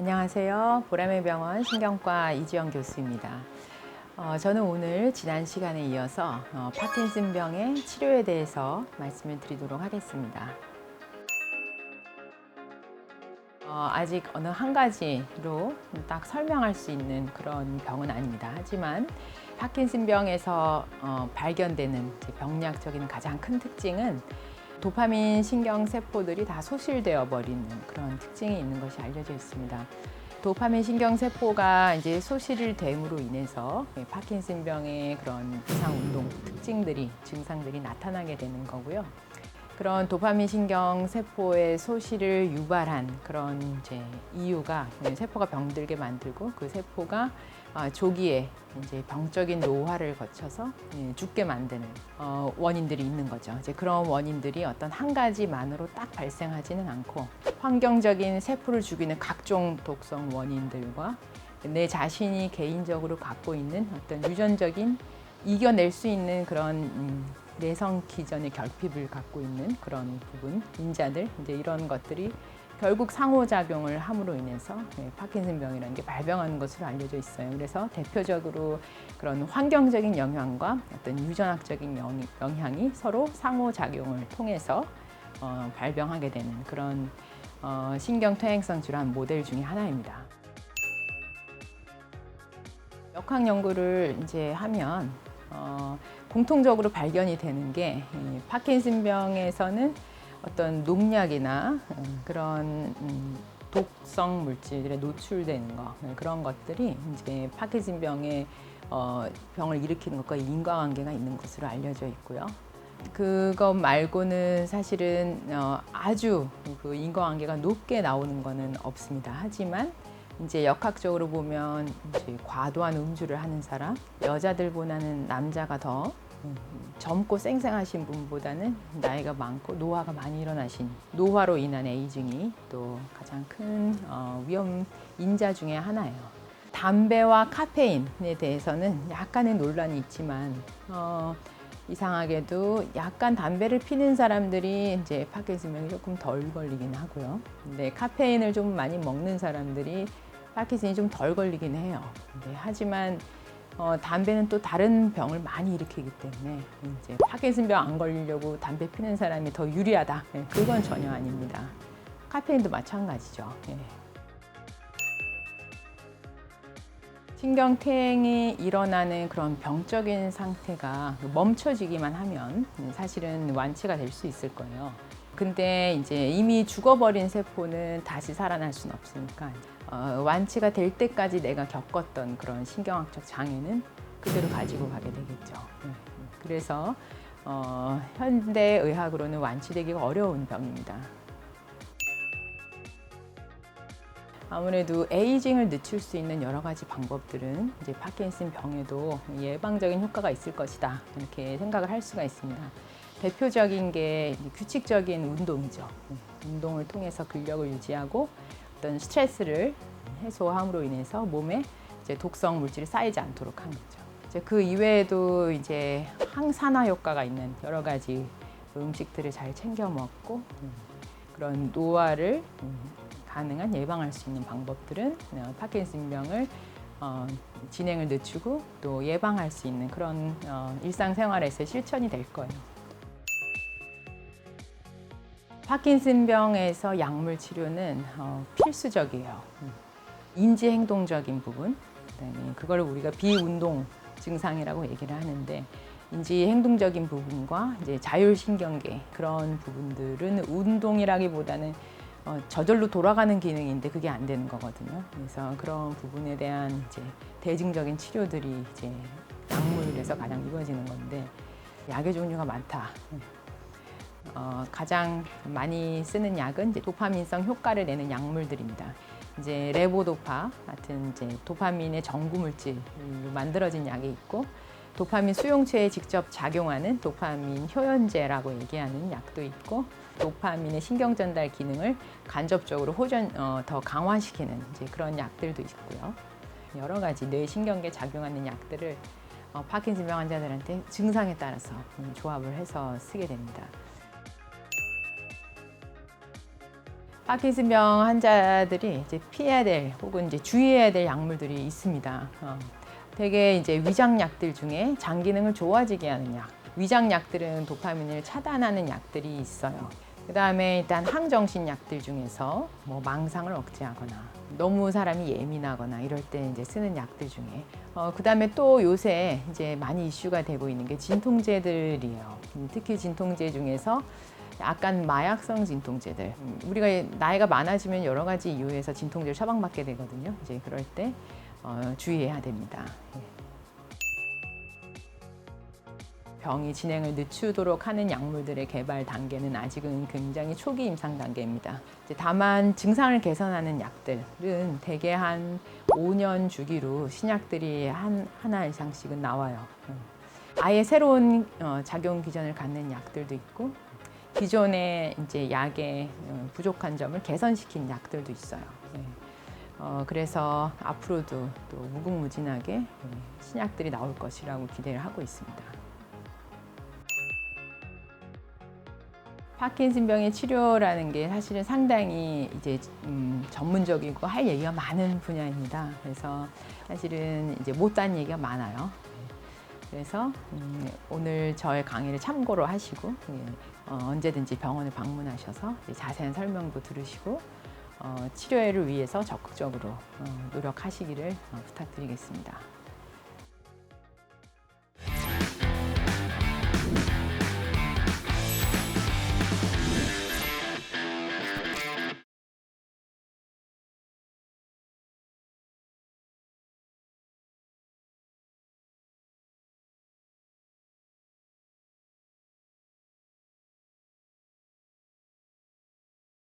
안녕하세요. 보라매 병원 신경과 이지영 교수입니다. 저는 오늘 지난 시간에 이어서 파킨슨병의 치료에 대해서 말씀을 드리도록 하겠습니다. 아직 어느 한 가지로 딱 설명할 수 있는 그런 병은 아닙니다. 하지만 파킨슨병에서 발견되는 병리학적인 가장 큰 특징은 도파민 신경 세포들이 다 소실되어 버리는 그런 특징이 있는 것이 알려져 있습니다. 도파민 신경 세포가 이제 소실됨으로 인해서 파킨슨병의 그런 이상 운동 특징들이 증상들이 나타나게 되는 거고요. 그런 도파민 신경 세포의 소실을 유발한 그런 이제 이유가 세포가 병들게 만들고 그 세포가 조기에 이제 병적인 노화를 거쳐서 죽게 만드는 원인들이 있는 거죠. 이제 그런 원인들이 어떤 한 가지만으로 딱 발생하지는 않고 환경적인 세포를 죽이는 각종 독성 원인들과 내 자신이 개인적으로 갖고 있는 어떤 유전적인 이겨낼 수 있는 그런 내성 기전의 결핍을 갖고 있는 그런 부분, 인자들, 이제 이런 것들이 결국 상호작용을 함으로 인해서 파킨슨병이라는 게 발병하는 것으로 알려져 있어요. 그래서 대표적으로 그런 환경적인 영향과 어떤 유전학적인 영향이 서로 상호작용을 통해서 발병하게 되는 그런 신경퇴행성 질환 모델 중에 하나입니다. 역학 연구를 이제 하면 공통적으로 발견이 되는 게 파킨슨병에서는 어떤 농약이나 그런 독성 물질에 노출되는 거 그런 것들이 이제 파킨슨병의 병을 일으키는 것과 인과관계가 있는 것으로 알려져 있고요. 그것 말고는 사실은 아주 그 인과관계가 높게 나오는 것은 없습니다. 하지만 이제 역학적으로 보면 이제 과도한 음주를 하는 사람, 여자들보다는 남자가 더 젊고 쌩쌩하신 분보다는 나이가 많고 노화가 많이 일어나신 노화로 인한 에이징이 또 가장 큰 위험 인자 중에 하나예요. 담배와 카페인에 대해서는 약간의 논란이 있지만 이상하게도 약간 담배를 피는 사람들이 이제 파킨슨병이 조금 덜 걸리긴 하고요. 근데 카페인을 좀 많이 먹는 사람들이 파킨슨이 좀 덜 걸리긴 해요. 하지만 담배는 또 다른 병을 많이 일으키기 때문에 이제 파킨슨병 안 걸리려고 담배 피는 사람이 더 유리하다. 그건 전혀 아닙니다. 카페인도 마찬가지죠. 신경퇴행이 일어나는 그런 병적인 상태가 멈춰지기만 하면 사실은 완치가 될 수 있을 거예요. 근데 이제 이미 죽어버린 세포는 다시 살아날 수는 없으니까 완치가 될 때까지 내가 겪었던 그런 신경학적 장애는 그대로 가지고 가게 되겠죠. 그래서 현대 의학으로는 완치되기가 어려운 병입니다. 아무래도 에이징을 늦출 수 있는 여러 가지 방법들은 이제 파킨슨 병에도 예방적인 효과가 있을 것이다 이렇게 생각을 할 수가 있습니다. 대표적인 게 규칙적인 운동이죠. 운동을 통해서 근력을 유지하고 어떤 스트레스를 해소함으로 인해서 몸에 이제 독성 물질이 쌓이지 않도록 하는 거죠. 이제 그 이외에도 이제 항산화 효과가 있는 여러 가지 음식들을 잘 챙겨 먹고 그런 노화를 가능한 예방할 수 있는 방법들은 파킨슨병을 진행을 늦추고 또 예방할 수 있는 그런 일상생활에서 실천이 될 거예요. 파킨슨병에서 약물 치료는 필수적이에요. 인지행동적인 부분, 그다음에 그걸 우리가 비운동 증상이라고 얘기를 하는데 인지행동적인 부분과 이제 자율신경계 그런 부분들은 운동이라기보다는 저절로 돌아가는 기능인데 그게 안 되는 거거든요. 그래서 그런 부분에 대한 이제 대증적인 치료들이 이제 약물에서 가장 이루어지는 건데 약의 종류가 많다. 가장 많이 쓰는 약은 이제 도파민성 효과를 내는 약물들입니다. 이제 레보도파 같은 이제 도파민의 전구 물질로 만들어진 약이 있고 도파민 수용체에 직접 작용하는 도파민 효연제라고 얘기하는 약도 있고 도파민의 신경 전달 기능을 간접적으로 더 강화시키는 이제 그런 약들도 있고요. 여러 가지 뇌신경계에 작용하는 약들을 파킨슨병 환자들한테 증상에 따라서 조합을 해서 쓰게 됩니다. 파킨슨병 환자들이 이제 피해야 될 혹은 이제 주의해야 될 약물들이 있습니다. 대개 이제 위장약들 중에 장 기능을 좋아지게 하는 약, 위장약들은 도파민을 차단하는 약들이 있어요. 그다음에 일단 항정신 약들 중에서 뭐 망상을 억제하거나 너무 사람이 예민하거나 이럴 때 이제 쓰는 약들 중에 그다음에 또 요새 이제 많이 이슈가 되고 있는 게 진통제들이에요. 특히 진통제 중에서 약간 마약성 진통제들. 우리가 나이가 많아지면 여러 가지 이유에서 진통제를 처방받게 되거든요. 이제 그럴 때 주의해야 됩니다. 병이 진행을 늦추도록 하는 약물들의 개발 단계는 아직은 굉장히 초기 임상 단계입니다. 다만 증상을 개선하는 약들은 대개 한 5년 주기로 신약들이 하나 이상씩은 나와요. 아예 새로운 작용 기전을 갖는 약들도 있고 기존의 이제 약의 부족한 점을 개선시킨 약들도 있어요. 그래서 앞으로도 또 무궁무진하게 신약들이 나올 것이라고 기대를 하고 있습니다. 파킨슨병의 치료라는 게 사실은 상당히 이제 전문적이고 할 얘기가 많은 분야입니다. 그래서 사실은 이제 못다한 얘기가 많아요. 그래서 오늘 저의 강의를 참고로 하시고 언제든지 병원을 방문하셔서 자세한 설명도 들으시고 치료를 위해서 적극적으로 노력하시기를 부탁드리겠습니다.